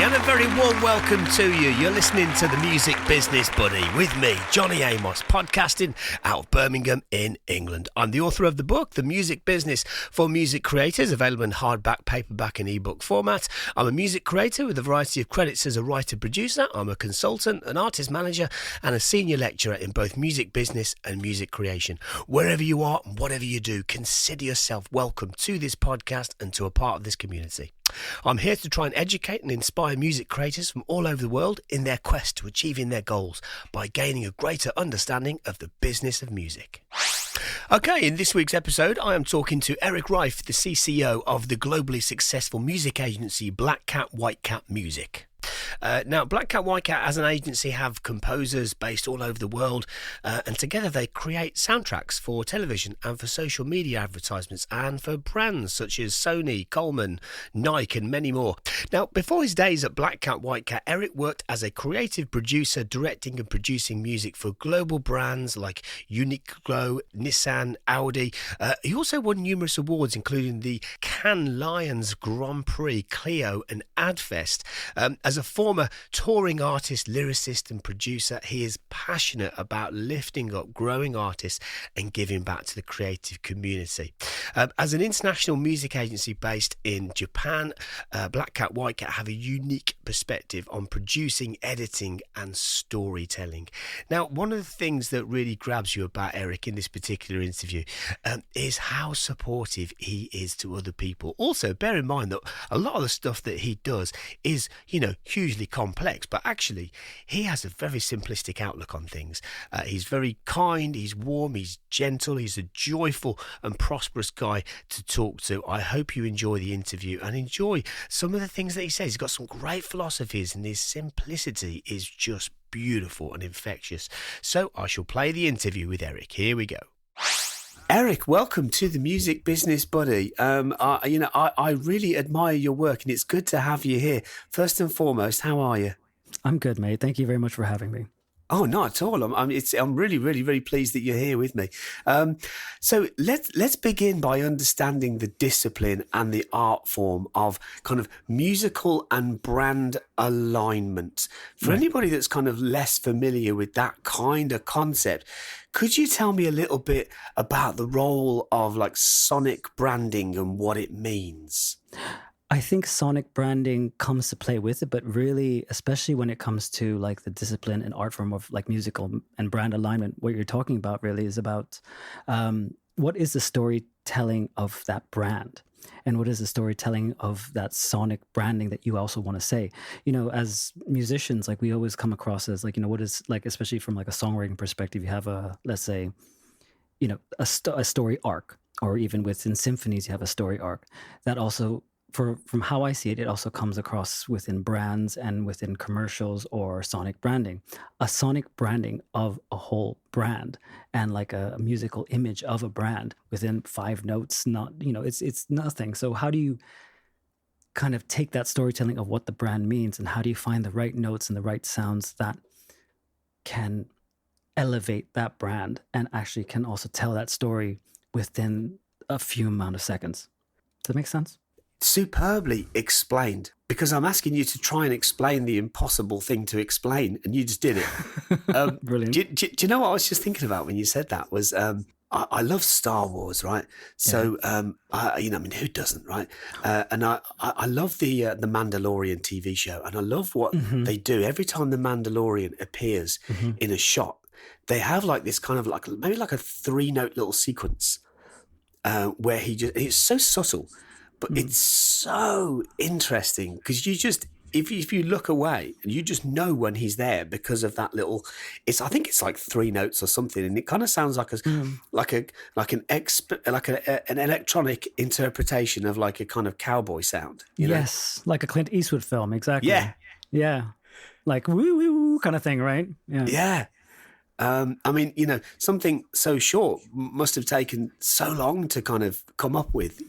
and a very warm welcome to you. You're listening to The Music Business Buddy with me, Johnny Amos, podcasting out of Birmingham in England. I'm the author of the book, The Music Business for Music Creators, available in hardback, paperback and ebook format. I'm a music creator with a variety of credits as a writer-producer. I'm a consultant, an artist manager and a senior lecturer in both music business and music creation. Wherever you are and whatever you do, consider yourself welcome to this podcast and to a part of this community. I'm here to try and educate and inspire music creators from all over the world in their quest to achieving their goals by gaining a greater understanding of the business of music. Okay, in this week's episode, I am talking to Erik Reiff, the CCO of the globally successful music agency Black Cat White Cat Music. Now, Black Cat White Cat as an agency have composers based all over the world, and together they create soundtracks for television and for social media advertisements and for brands such as Sony, Coleman, Nike and many more. Now, before his days at Black Cat White Cat, Erik worked as a creative producer, directing and producing music for global brands like Uniqlo, Nissan, Audi. He also won numerous awards, including the Cannes Lions Grand Prix, Clio and Adfest. As a former touring artist, lyricist and producer, he is passionate about lifting up growing artists and giving back to the creative community. As an international music agency based in Japan, Black Cat White Cat have a unique perspective on producing, editing and storytelling. Now, one of the things that really grabs you about Erik in this particular interview is how supportive he is to other people. Also, bear in mind that a lot of the stuff that he does is, hugely complex, but actually he has a very simplistic outlook on things. He's very kind, he's warm, he's gentle, he's a joyful and prosperous guy to talk to. I hope you enjoy the interview and enjoy some of the things that he says. He's got some great philosophies and his simplicity is just beautiful and infectious. So I shall play the interview with Erik. Here we go. Erik, welcome to the Music Business Buddy. I really admire your work and it's good to have you here. First and foremost, how are you? I'm good, mate. Thank you very much for having me. Oh, not at all. I'm really, really, really pleased that you're here with me. So let's begin by understanding the discipline and the art form of kind of musical and brand alignment. For anybody that's kind of less familiar with that kind of concept, could you tell me a little bit about the role of like sonic branding and what it means? I think sonic branding comes to play with it, but really, especially when it comes to like the discipline and art form of like musical and brand alignment, what you're talking about really is about what is the storytelling of that brand? And what is the storytelling of that sonic branding that you also want to say? As musicians, like we always come across as like, what is like, especially from like a songwriting perspective, you have let's say, a story arc, or even within symphonies, you have a story arc that also, from how I see it, it also comes across within brands and within commercials or sonic branding. A sonic branding of a whole brand and like a musical image of a brand within 5 notes, it's nothing. So how do you kind of take that storytelling of what the brand means and how do you find the right notes and the right sounds that can elevate that brand and actually can also tell that story within a few amount of seconds? Does that make sense? Superbly explained, because I'm asking you to try and explain the impossible thing to explain, and you just did it. Brilliant. Do you know what I was just thinking about when you said that? Was I love Star Wars, right? So who doesn't, right? And I love the Mandalorian TV show, and I love what they do every time the Mandalorian appears in a shot. They have like this kind of like maybe like a 3-note little sequence where it's so subtle. But it's so interesting because you just, if you look away, you just know when he's there because of that little. I think it's like 3 notes or something, and it kind of sounds like an electronic interpretation of like a kind of cowboy sound. Yes, like a Clint Eastwood film, exactly. Yeah, like woo woo woo kind of thing, right? Yeah. Something so short must have taken so long to kind of come up with,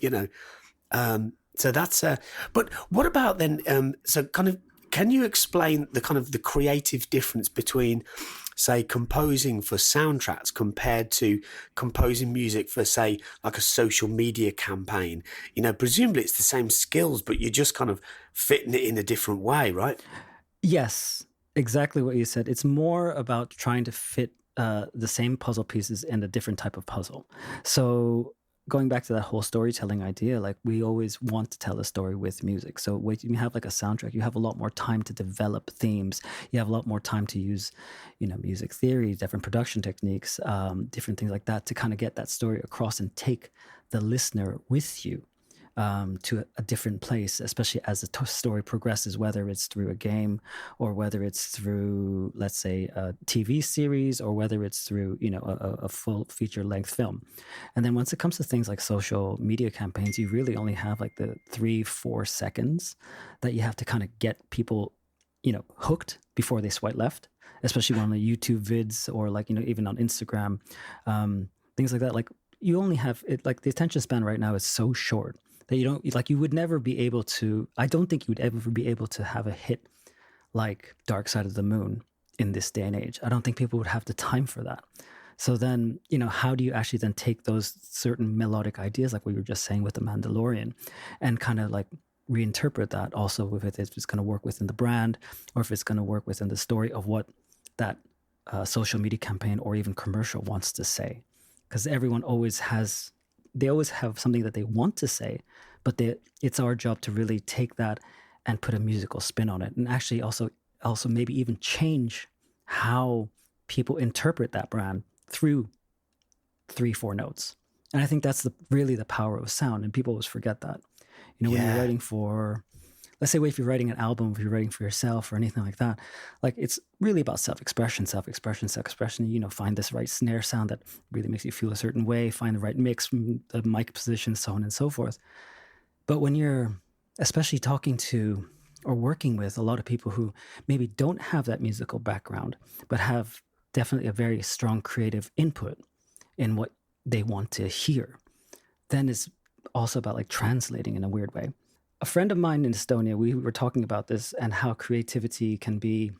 So that's but what about then? So kind of, can you explain the kind of the creative difference between say, composing for soundtracks compared to composing music for, say, like a social media campaign? You know, presumably it's the same skills, but you're just kind of fitting it in a different way, right? Yes, exactly what you said. It's more about trying to fit the same puzzle pieces in a different type of puzzle. So going back to that whole storytelling idea, like we always want to tell a story with music. So when you have like a soundtrack, you have a lot more time to develop themes. You have a lot more time to use, music theory, different production techniques, different things like that to kind of get that story across and take the listener with you to a different place, especially as the story progresses, whether it's through a game or whether it's through, let's say, a TV series or whether it's through, a full feature length film. And then once it comes to things like social media campaigns, you really only have like the 3-4 seconds that you have to kind of get people, hooked before they swipe left, especially on the YouTube vids or like, even on Instagram, things like that. Like you only have it, like the attention span right now is so short that you would never be able to, I don't think you would ever be able to have a hit like Dark Side of the Moon in this day and age. I don't think people would have the time for that. So then, how do you actually then take those certain melodic ideas, like we were just saying with The Mandalorian, and kind of like reinterpret that also with it, if it's going to work within the brand or if it's going to work within the story of what that social media campaign or even commercial wants to say. Because everyone always have something that they want to say, but it's our job to really take that and put a musical spin on it, and actually also maybe even change how people interpret that brand through 3-4 notes. And I think that's really the power of sound, and people always forget that. When you're writing for, let's say, if you're writing an album, if you're writing for yourself or anything like that, like it's really about self-expression. Find this right snare sound that really makes you feel a certain way, find the right mix, the mic position, so on and so forth. But when you're especially talking to or working with a lot of people who maybe don't have that musical background, but have definitely a very strong creative input in what they want to hear, then it's also about like translating in a weird way. A friend of mine in Estonia, we were talking about this and how creativity can be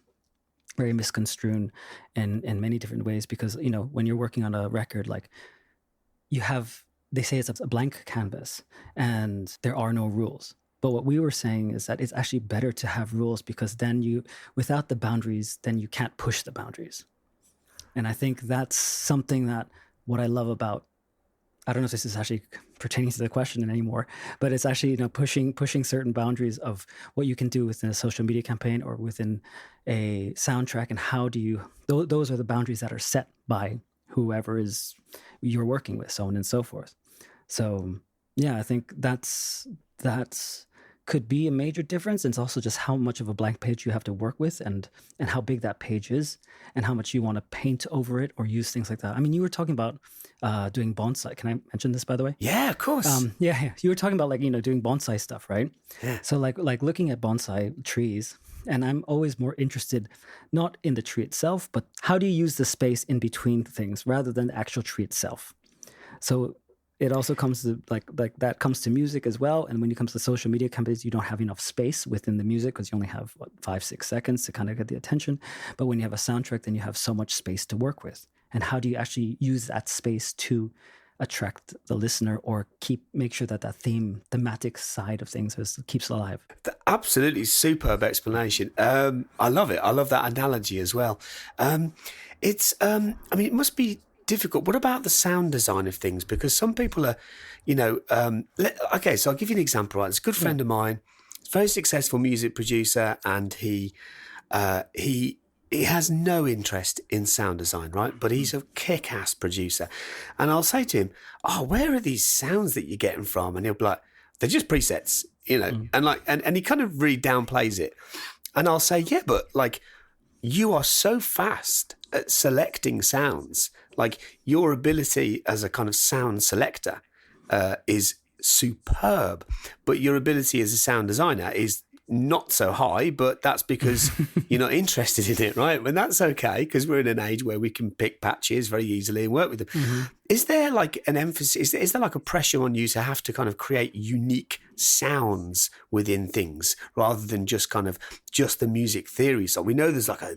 very misconstrued in many different ways, because, when you're working on a record, like they say it's a blank canvas and there are no rules. But what we were saying is that it's actually better to have rules, because then without the boundaries, then you can't push the boundaries. And I think that's something that what I love about, I don't know if this is actually pertaining to the question anymore, but it's actually, pushing certain boundaries of what you can do within a social media campaign or within a soundtrack. And how do you, those are the boundaries that are set by whoever is you're working with, so on and so forth. So yeah, I think that's could be a major difference. And it's also just how much of a blank page you have to work with, and how big that page is, and how much you want to paint over it or use things like that. I mean, you were talking about doing bonsai. Can I mention this, by the way? Yeah, of course. Yeah. You were talking about doing bonsai stuff, right? Yeah. So like looking at bonsai trees, and I'm always more interested not in the tree itself, but how do you use the space in between things rather than the actual tree itself. So it also comes to like that comes to music as well. And when it comes to social media campaigns, you don't have enough space within the music because you only have 5-6 seconds to kind of get the attention. But when you have a soundtrack, then you have so much space to work with. And how do you actually use that space to attract the listener or make sure that thematic side of things keeps alive? Absolutely superb explanation. I love it. I love that analogy as well. It must be difficult. What about the sound design of things? Because some people are, okay, so I'll give you an example, right? It's a good friend of mine, very successful music producer, and he has no interest in sound design, right? But he's a kick-ass producer. And I'll say to him, where are these sounds that you're getting from? And he'll be like, they're just presets, and he kind of really downplays it. And I'll say, yeah, but like, you are so fast at selecting sounds. Like, your ability as a kind of sound selector is superb, but your ability as a sound designer is not so high, but that's because you're not interested in it, right? And that's okay, because we're in an age where we can pick patches very easily and work with them. Mm-hmm. Is there like an emphasis? Is there like a pressure on you to have to kind of create unique sounds within things rather than just the music theory? So we know there's like a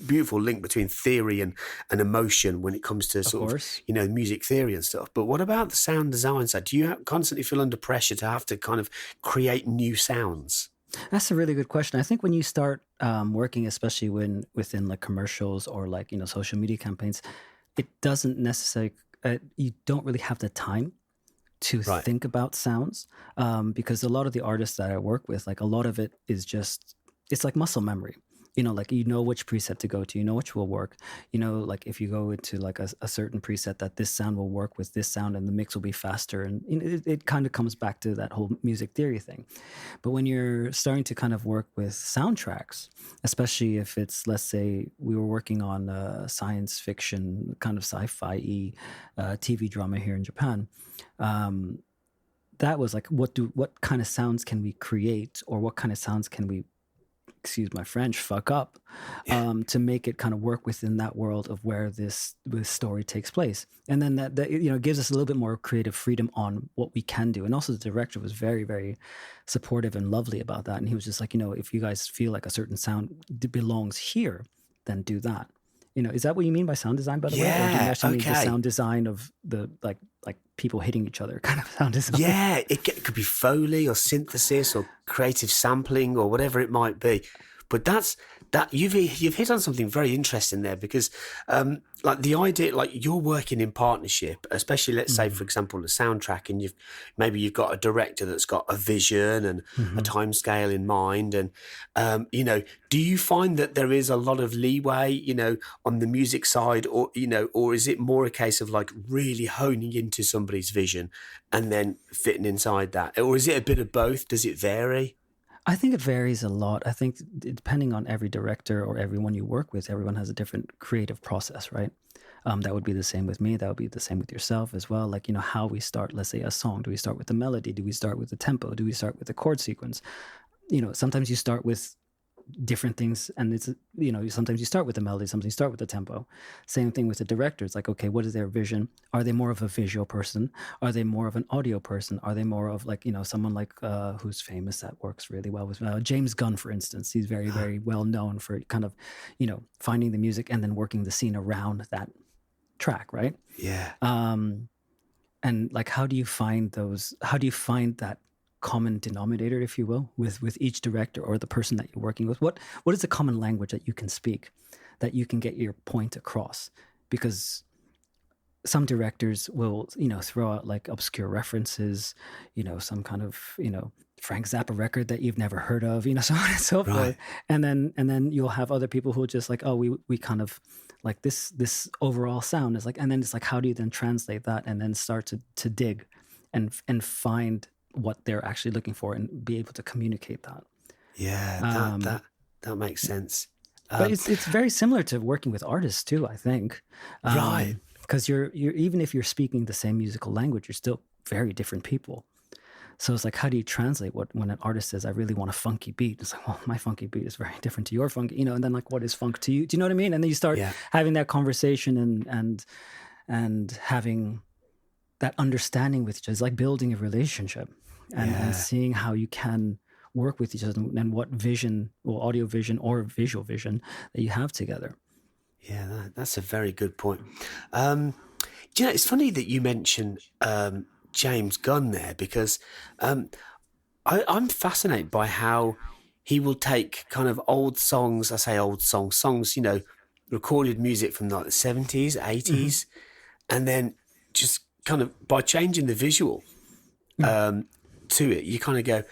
beautiful link between theory and emotion when it comes to sort of, music theory and stuff. But what about the sound design side? Do you constantly feel under pressure to have to kind of create new sounds? That's a really good question. I think when you start working, especially within like commercials or like, social media campaigns, it doesn't necessarily, you don't really have the time to think about sounds, because a lot of the artists that I work with, like a lot of it is just, it's like muscle memory. Like which preset to go to, which will work. Like if you go into like a certain preset that this sound will work with this sound and the mix will be faster. And it kind of comes back to that whole music theory thing. But when you're starting to kind of work with soundtracks, especially if it's, let's say we were working on science fiction, kind of sci-fi TV drama here in Japan, that was like, what kind of sounds can we create, or what kind of sounds can we, excuse my French, fuck up, to make it kind of work within that world of where this story takes place. And then that gives us a little bit more creative freedom on what we can do. And also the director was very, very supportive and lovely about that. And he was just like, if you guys feel like a certain sound belongs here, then do that. Is that what you mean by sound design, by the way? Or do you actually mean the sound design of the like people hitting each other kind of sound design? Yeah, it could be Foley or synthesis or creative sampling or whatever it might be. But you've hit on something very interesting there, because like the idea, like you're working in partnership, especially let's say, for example, the soundtrack, and you've got a director that's got a vision and a time scale in mind. And, do you find that there is a lot of leeway, on the music side, or is it more a case of like really honing into somebody's vision and then fitting inside that? Or is it a bit of both? Does it vary? I think it varies a lot. I think depending on every director or everyone you work with, everyone has a different creative process, right? That would be the same with me. That would be the same with yourself as well. Like, how we start, let's say, a song. Do we start with the melody? Do we start with the tempo? Do we start with the chord sequence? Sometimes you start with different things, and it's sometimes you start with the melody, sometimes you start with the tempo. Same thing with the director. It's like, okay, what is their vision? Are they more of a visual person? Are they more of an audio person? Are they more of like someone like who's famous that works really well with James Gunn, for instance? He's very, very well known for kind of finding the music and then working the scene around that track, right? Yeah. And like, how do you find that common denominator, if you will, with each director or the person that you're working with? What is the common language that you can speak, that you can get your point across? Because some directors will throw out like obscure references, some kind of Frank Zappa record that you've never heard of, so on and so forth. And then you'll have other people who are just like, oh, we kind of like this overall sound is like, and then it's like, how do you then translate that and then start to dig and find what they're actually looking for and be able to communicate that? Yeah, that makes sense. But it's very similar to working with artists too, I think. Right. Because you're even if you're speaking the same musical language, you're still very different people. So it's like, how do you translate when an artist says, I really want a funky beat? It's like, well, my funky beat is very different to your funky, and then like, what is funk to you? Do you know what I mean? And then you start having that conversation and having that understanding with each other. It's like building a relationship and seeing how you can work with each other and what vision, or audio vision or visual vision, that you have together. Yeah, that's a very good point. It's funny that you mentioned James Gunn there, because I'm fascinated by how he will take kind of old songs, songs, recorded music from like the 70s, 80s, and then just kind of by changing the visual to it, you kind of go,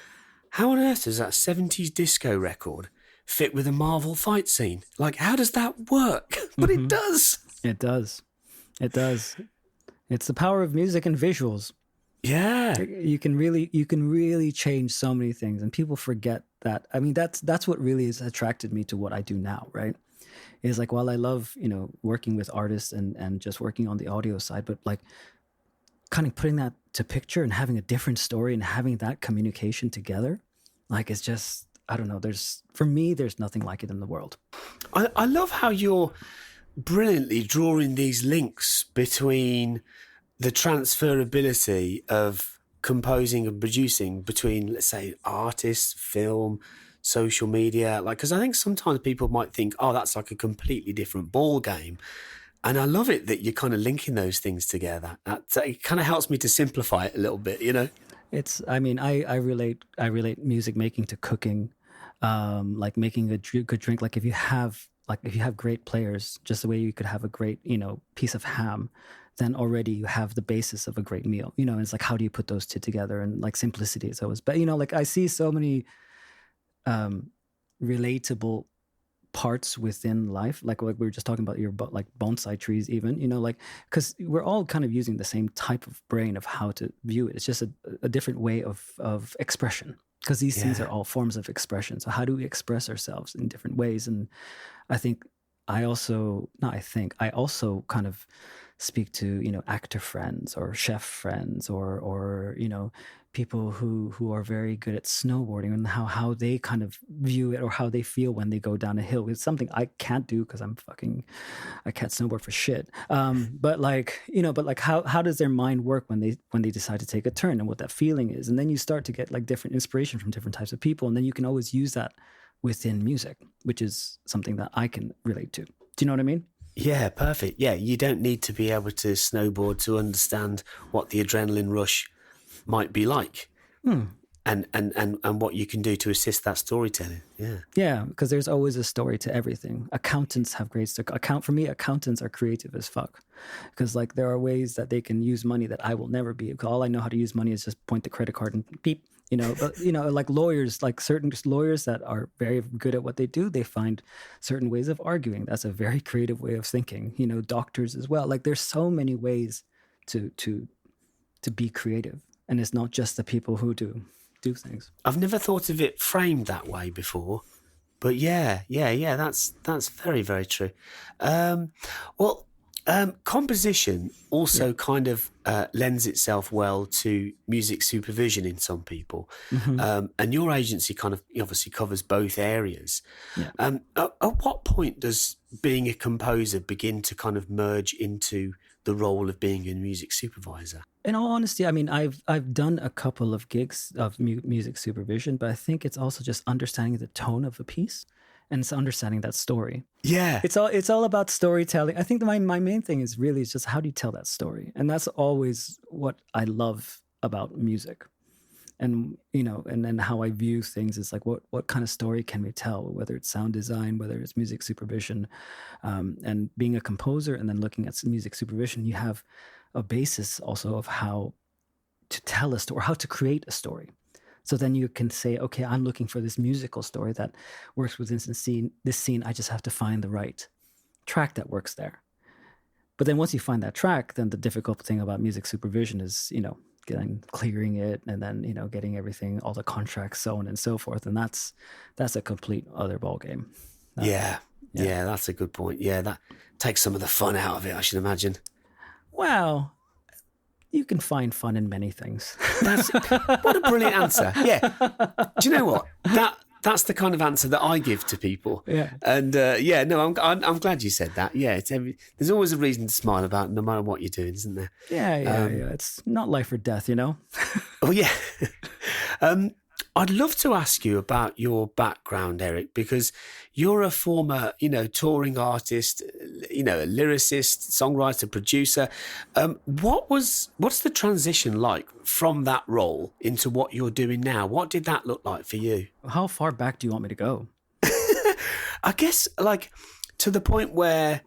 how on earth does that 70s disco record fit with a Marvel fight scene? Like, how does that work? But it does. It does. It's the power of music and visuals. Yeah. You can really change so many things, and people forget that. I mean, that's what really has attracted me to what I do now, right? Is like, while I love, working with artists and just working on the audio side, but like kind of putting that to picture and having a different story and having that communication together, like, it's just, I don't know, for me, there's nothing like it in the world. I love how you're brilliantly drawing these links between the transferability of composing and producing between, let's say, artists, film, social media. Like, because I think sometimes people might think, oh, that's like a completely different ball game. And I love it that you're kind of linking those things together. It kind of helps me to simplify it a little bit, you know? I mean, I relate music making to cooking, like making a good drink. Like if you have great players, just the way you could have a great, piece of ham, then already you have the basis of a great meal. And it's like, how do you put those two together? And like simplicity is always, but like I see so many relatable parts within life, like we were just talking about like bonsai trees, even, like, because we're all kind of using the same type of brain of how to view it. It's just a different way of expression, because these things are all forms of expression. So how do we express ourselves in different ways? And I think I also kind of speak to actor friends or chef friends or people who are very good at snowboarding, and how they kind of view it or how they feel when they go down a hill. It's something I can't do because I can't snowboard for shit. But how does their mind work when they decide to take a turn, and what that feeling is? And then you start to get like different inspiration from different types of people, and then you can always use that within music, which is something that I can relate to. Do you know what I mean? Yeah, perfect. Yeah, you don't need to be able to snowboard to understand what the adrenaline rush might be like, and what you can do to assist that storytelling. Yeah, because there's always a story to everything. Accountants have great for me. Accountants are creative as fuck, because like there are ways that they can use money that I will never be. Because all I know how to use money is just point the credit card and beep. But like lawyers, like certain lawyers that are very good at what they do, they find certain ways of arguing. That's a very creative way of thinking. Doctors as well. Like there's so many ways to be creative, and it's not just the people who do things. I've never thought of it framed that way before, but yeah, that's very, very true. Composition also kind of lends itself well to music supervision in some people. And your agency kind of obviously covers both areas. At what point does being a composer begin to kind of merge into the role of being a music supervisor? In all honesty, I mean, I've done a couple of gigs of music supervision, but I think it's also just understanding the tone of a piece. And it's understanding that story. Yeah. It's all about storytelling. I think my main thing is really just how do you tell that story? And that's always what I love about music. And, and then how I view things is like, what kind of story can we tell? Whether it's sound design, whether it's music supervision, and being a composer and then looking at music supervision, you have a basis also of how to tell a story, or how to create a story. So then you can say, okay, I'm looking for this musical story that works within this scene. I just have to find the right track that works there. But then once you find that track, then the difficult thing about music supervision is, clearing it, and then, getting everything, all the contracts, so on and so forth. And that's a complete other ballgame. Yeah, that's a good point. Yeah, that takes some of the fun out of it, I should imagine. Wow. You can find fun in many things. What a brilliant answer. Yeah. Do you know what? That's the kind of answer that I give to people. Yeah. And I'm glad you said that. Yeah. There's always a reason to smile about no matter what you're doing, isn't there? Yeah. It's not life or death, Oh, yeah. I'd love to ask you about your background, Erik, because you're a former, touring artist, a lyricist, songwriter, producer. What's the transition like from that role into what you're doing now? What did that look like for you? How far back do you want me to go? I guess like to the point where,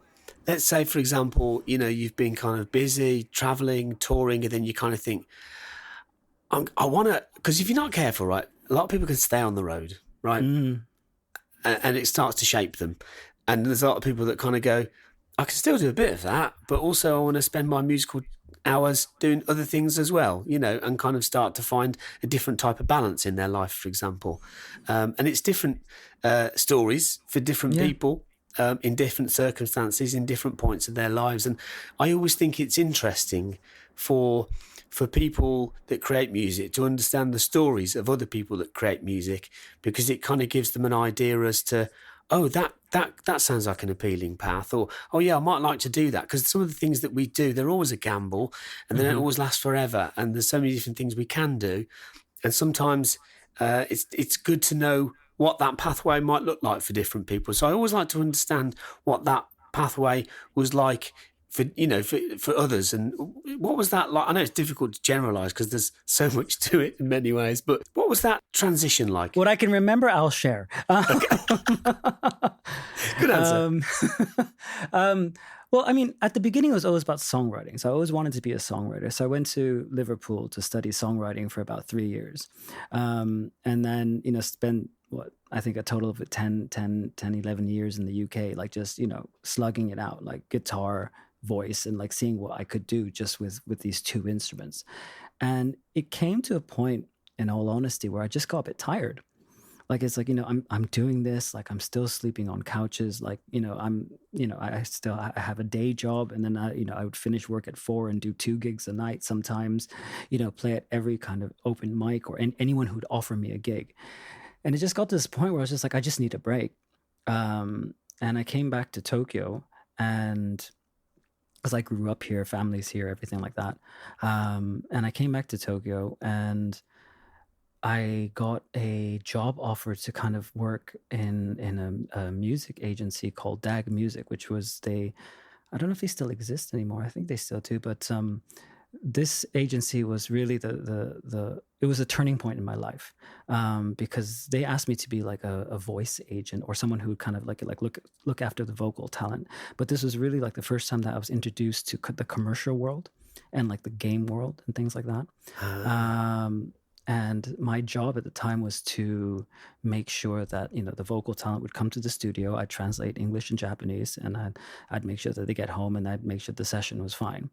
let's say, for example, you've been kind of busy traveling, touring, and then you kind of think, I want to, because if you're not careful, right, a lot of people can stay on the road, right? And it starts to shape them. And there's a lot of people that kind of go, I can still do a bit of that, but also I want to spend my musical hours doing other things as well, and kind of start to find a different type of balance in their life, for example. And it's different stories for different people. In different circumstances, in different points of their lives. And I always think it's interesting for people that create music to understand the stories of other people that create music, because it kind of gives them an idea as to, oh, that that sounds like an appealing path. Or, oh yeah, I might like to do that, because some of the things that we do, they're always a gamble, and they don't always last forever. And there's so many different things we can do, and sometimes it's good to know what that pathway might look like for different people. So I always like to understand what that pathway was like for, for others. And what was that like? I know it's difficult to generalize because there's so much to it in many ways, but what was that transition like? What I can remember, I'll share. Good answer. Well, I mean, at the beginning, it was always about songwriting. So I always wanted to be a songwriter. So I went to Liverpool to study songwriting for about 3 years. And then, spent I think a total of 10, 11 years in the UK, like just, slugging it out, like guitar, voice, and like seeing what I could do just with these two instruments. And it came to a point, in all honesty, where I just got a bit tired. Like, it's like, I'm doing this, like I'm still sleeping on couches, like, I have a day job, and then I would finish work at 4 and do 2 gigs a night sometimes, play at every kind of open mic or anyone who'd offer me a gig. And it just got to this point where I was just like, I just need a break. And I came back to Tokyo, and because I grew up here, family's here, everything like that. And I came back to Tokyo, and I got a job offer to kind of work in a music agency called DAG Music, which was I don't know if they still exist anymore. I think they still do, but this agency was really it was a turning point in my life, because they asked me to be like a voice agent, or someone who would kind of like look after the vocal talent. But this was really like the first time that I was introduced to the commercial world and like the game world and things like that. And my job at the time was to make sure that, the vocal talent would come to the studio. I'd translate English and Japanese, and I'd make sure that they get home, and I'd make sure the session was fine.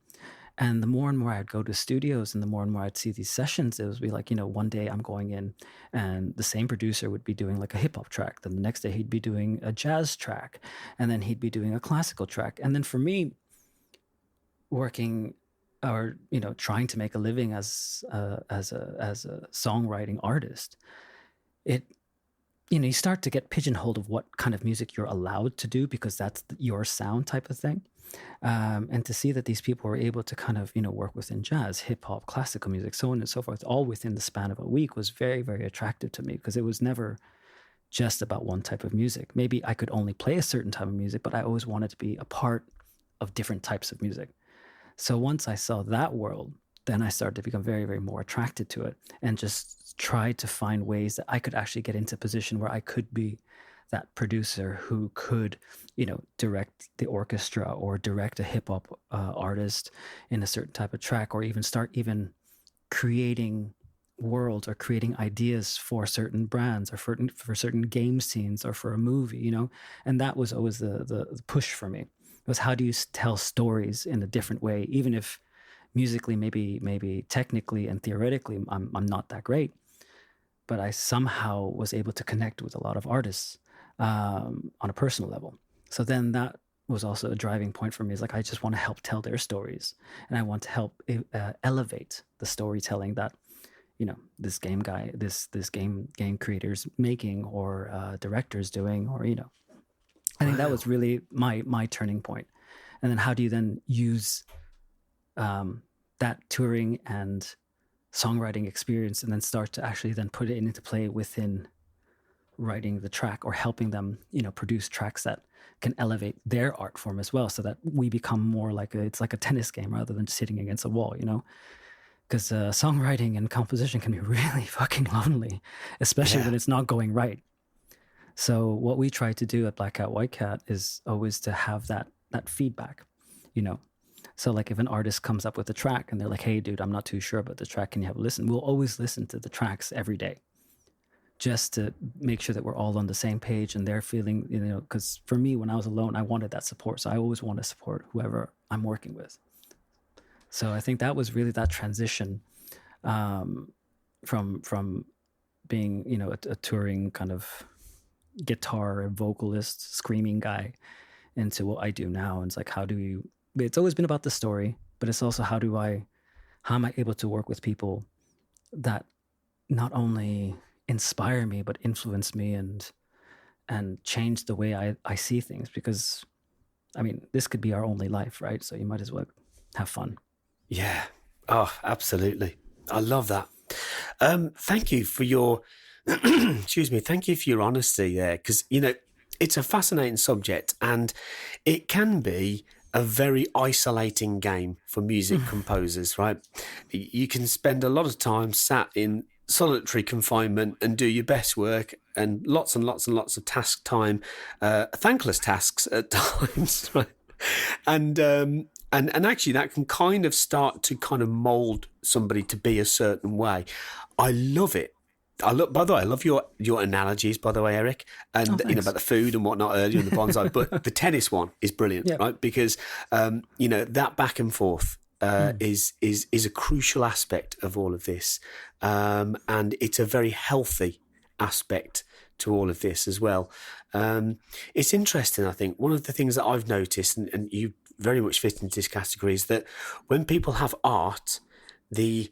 And the more and more I'd go to studios, and the more and more I'd see these sessions, it would be like, one day I'm going in, and the same producer would be doing like a hip hop track. Then the next day he'd be doing a jazz track, and then he'd be doing a classical track. And then for me, working or trying to make a living as a songwriting artist, you start to get pigeonholed of what kind of music you're allowed to do, because that's your sound type of thing. And to see that these people were able to kind of work within jazz, hip hop, classical music, so on and so forth, all within the span of a week, was very, very attractive to me, because it was never just about one type of music. Maybe I could only play a certain type of music, but I always wanted to be a part of different types of music. So once I saw that world, then I started to become very, very more attracted to it, and just tried to find ways that I could actually get into a position where I could be that producer who could, direct the orchestra, or direct a hip hop artist in a certain type of track, or even start creating worlds, or creating ideas for certain brands, or for certain game scenes, or for a movie, And that was always the push for me. It was, how do you tell stories in a different way, even if musically, maybe technically and theoretically, I'm not that great, but I somehow was able to connect with a lot of artists on a personal level. So then that was also a driving point for me. Is like, I just want to help tell their stories, and I want to help elevate the storytelling that this game guy, this game creators making, or directors doing, or I think that was really my turning point. And then how do you then use that touring and songwriting experience, and then start to actually then put it into play within writing the track, or helping them, produce tracks that can elevate their art form as well, so that we become more like it's like a tennis game rather than just sitting against a wall, because songwriting and composition can be really fucking lonely, especially when it's not going right. So what we try to do at Black Cat White Cat is always to have that feedback, So like, if an artist comes up with a track and they're like, hey dude, I'm not too sure about the track, can you have a listen? We'll always listen to the tracks every day, just to make sure that we're all on the same page, and they're feeling, because for me, when I was alone, I wanted that support. So I always want to support whoever I'm working with. So I think that was really that transition from being, a touring kind of guitar vocalist, screaming guy, into what I do now. And it's like, it's always been about the story, but it's also how am I able to work with people that not only inspire me, but influence me, and and change the way I see things, because I mean, this could be our only life, right? So you might as well have fun. Yeah. Oh, absolutely. I love that. Thank you for your, excuse me, thank you for your honesty there, because, you know, it's a fascinating subject, and it can be a very isolating game for music composers, right? You can spend a lot of time sat in solitary confinement and do your best work, and lots and lots and lots of task time, thankless tasks at times, right? And actually that can kind of start to kind of mold somebody to be a certain way. I love it. By the way, I love your analogies, by the way, Eric, and you know, about the food and whatnot earlier in the bonsai. But the tennis one is brilliant, right? Because you know, that back and forth is a crucial aspect of all of this, and it's a very healthy aspect to all of this as well. It's interesting. I think one of the things that I've noticed, and you very much fit into this category, is that when people have art, that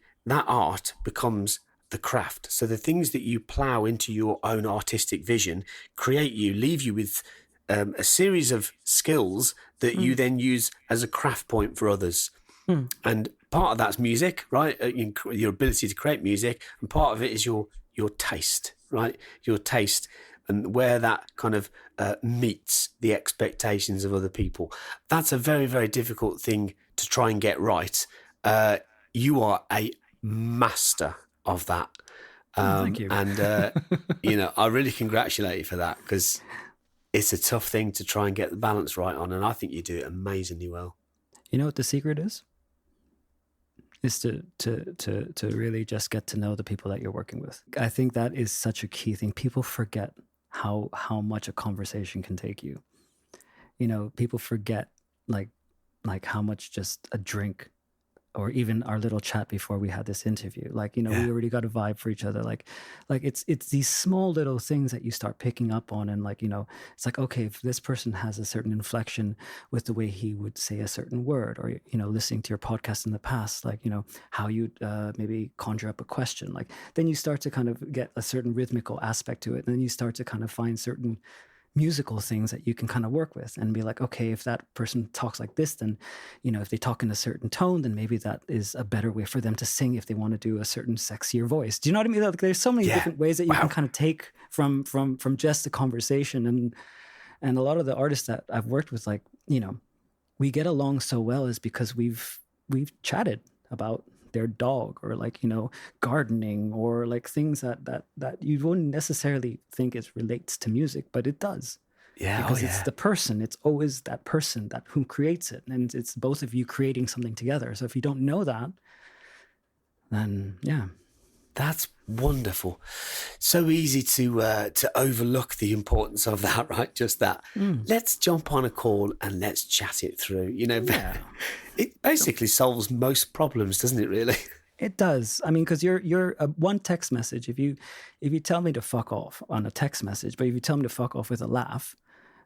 art becomes the craft. So the things that you plow into your own artistic vision leave you with a series of skills that you then use as a craft point for others. And part of that's music, right? Your ability to create music, and part of it is your taste, right? Your taste, and where that kind of meets the expectations of other people. That's a very, very difficult thing to try and get right. You are a master of that. Thank you. And, you know, I really congratulate you for that, because it's a tough thing to try and get the balance right on. And I think you do it amazingly well. You know what the secret is? Is to really just get to know the people that you're working with. I think that is such a key thing. People forget how much a conversation can take you. You know, people forget like how much just a drink, or even our little chat before we had this interview, like, you know, we already got a vibe for each other. Like it's these small little things that you start picking up on. And like, you know, it's like, okay, if this person has a certain inflection with the way he would say a certain word, or, you know, listening to your podcast in the past, like, you know, how you'd maybe conjure up a question, like, then you start to kind of get a certain rhythmical aspect to it. And then you start to kind of find certain musical things that you can kind of work with and be like, okay, if that person talks like this, then, you know, if they talk in a certain tone, then maybe that is a better way for them to sing if they want to do a certain sexier voice. Do you know what I mean? Like, there's so many different ways that you can kind of take from just a conversation. And a lot of the artists that I've worked with, like, you know, we get along so well is because we've chatted about their dog, or like, you know, gardening, or like things that you wouldn't necessarily think it relates to music, but it does. Yeah, because it's the person. It's always that person that who creates it, and it's both of you creating something together. So if you don't know that, then that's wonderful. So easy to overlook the importance of that, right? Just that. Let's jump on a call and let's chat it through. You know, it basically solves most problems, doesn't it? Really, it does. I mean, because you're one text message. If you tell me to fuck off on a text message, but if you tell me to fuck off with a laugh,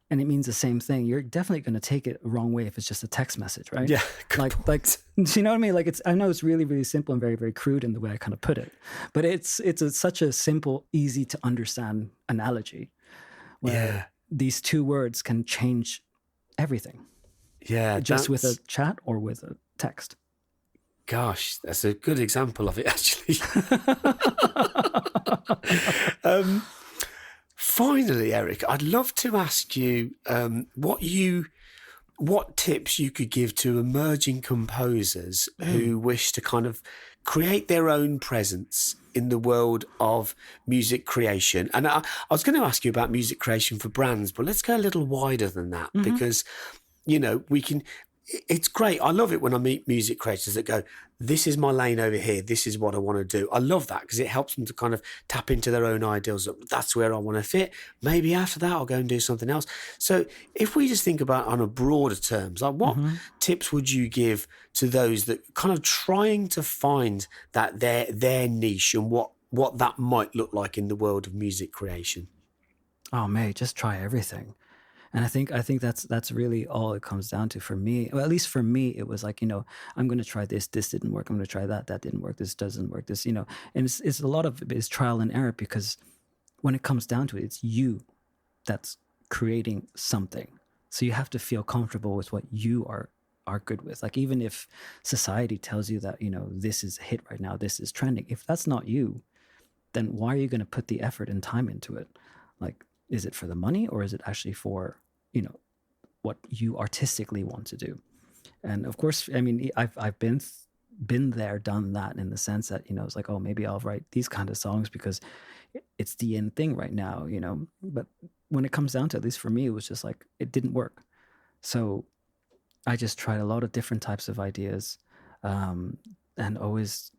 and it means the same thing, you're definitely going to take it the wrong way if it's just a text message, right? Yeah. Like, you know what I mean? Like, I know it's really, really simple and very, very crude in the way I kind of put it, but it's such a simple, easy to understand analogy where these two words can change everything. Yeah. Just with a chat or with a text. Gosh, that's a good example of it, actually. Finally, Eric, I'd love to ask you what tips you could give to emerging composers who wish to kind of create their own presence in the world of music creation. And I was going to ask you about music creation for brands, but let's go a little wider than that, because, you know, it's great. I love it when I meet music creators that go, this is my lane over here. This is what I want to do. I love that, because it helps them to kind of tap into their own ideals. That's where I want to fit. Maybe after that, I'll go and do something else. So if we just think about on a broader terms, like what tips would you give to those that kind of trying to find that their niche and what that might look like in the world of music creation? Oh, mate, just try everything. And I think that's really all it comes down to for me. Well, at least for me, it was like, you know, I'm going to try this. This didn't work. I'm going to try that. That didn't work. This doesn't work. This, you know, and it's a lot of it is trial and error, because when it comes down to it, it's you. that's creating something. So you have to feel comfortable with what you are good with. Like, even if society tells you that, this is a hit right now, this is trending, if that's not you, then why are you going to put the effort and time into it? Like, is it for the money, or is it actually for, what you artistically want to do? And of course, I mean, I've been there, done that, in the sense that, it's like, oh, maybe I'll write these kind of songs because it's the in thing right now, but when it comes down to it, at least for me, it was just like, it didn't work. So I just tried a lot of different types of ideas, and always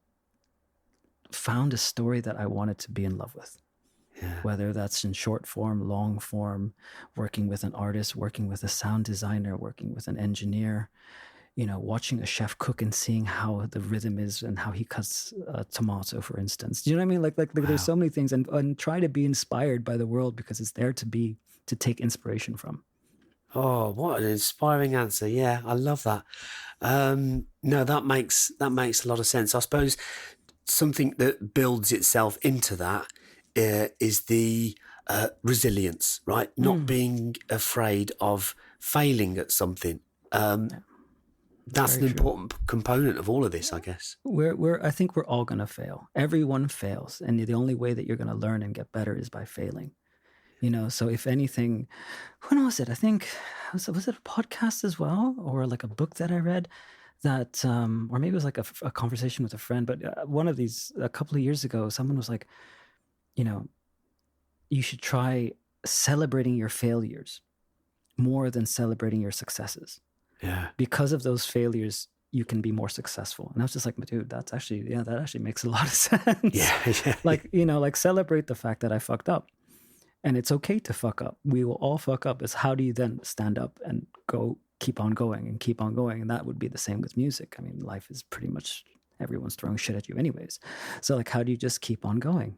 found a story that I wanted to be in love with. Yeah. Whether that's in short form, long form, working with an artist, working with a sound designer, working with an engineer, watching a chef cook and seeing how the rhythm is and how he cuts a tomato, for instance. Do you know what I mean? Like Wow. There's so many things, and try to be inspired by the world, because it's there to take inspiration from. Oh, what an inspiring answer. Yeah, I love that. No, that makes a lot of sense. I suppose something that builds itself into that is the resilience, right? Not being afraid of failing at something. That's an important component of all of this, I guess. I think we're all going to fail. Everyone fails. And the only way that you're going to learn and get better is by failing. So if anything, when was it? I think, was it a podcast as well? Or like a book that I read that, or maybe it was like a conversation with a friend, but one of these, a couple of years ago, someone was like, you should try celebrating your failures more than celebrating your successes. Yeah. Because of those failures, you can be more successful. And I was just like, dude, that actually makes a lot of sense. Yeah. Like celebrate the fact that I fucked up. And it's okay to fuck up. We will all fuck up. It's how do you then stand up and keep on going and keep on going? And that would be the same with music. I mean, life is pretty much, everyone's throwing shit at you anyways. So like, how do you just keep on going,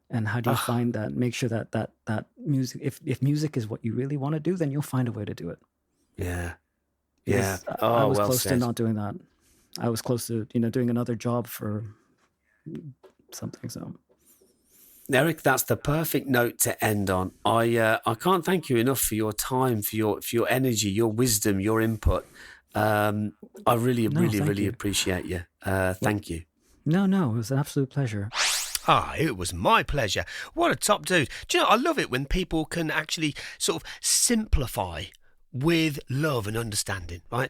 And how do you find that, make sure that music, if music is what you really want to do, then you'll find a way to do it. Yeah. Yeah. I was close to not doing that. I was close to, doing another job for something. So, Erik, that's the perfect note to end on. I can't thank you enough for your time, for your energy, your wisdom, your input. I really appreciate you. Thank you. No, it was an absolute pleasure. It was my pleasure. What a top dude. Do you know, I love it when people can actually sort of simplify with love and understanding, right?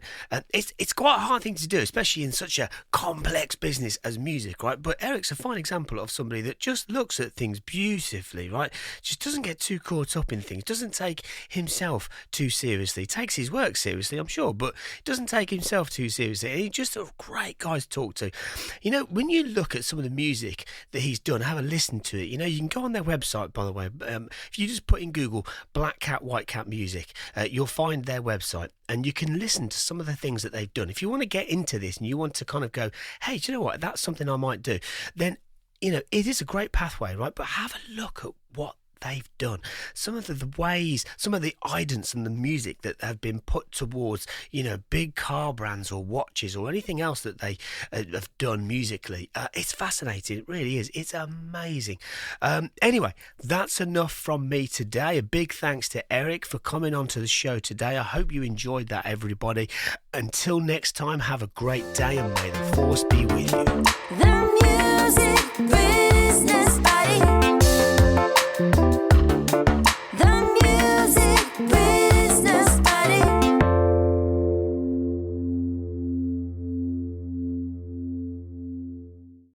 It's quite a hard thing to do, especially in such a complex business as music, right? But Erik's a fine example of somebody that just looks at things beautifully, right? Just doesn't get too caught up in things, doesn't take himself too seriously, takes his work seriously, I'm sure, but doesn't take himself too seriously. And he's just a great guy to talk to. When you look at some of the music that he's done, have a listen to it. You can go on their website, by the way. If you just put in Google Black Cat, White Cat music, you'll find their website and you can listen to some of the things that they've done. If you want to get into this and you want to kind of go, hey, do you know what, that's something I might do, then it is a great pathway, right? But have a look at what they've done, some of the ways, some of the idents and the music that have been put towards big car brands or watches or anything else that they have done musically. It's fascinating, it really is. It's amazing. Anyway, that's enough from me today. A big thanks to Erik for coming onto the show today. I hope you enjoyed that, everybody. Until next time, have a great day and may the force be with you. The music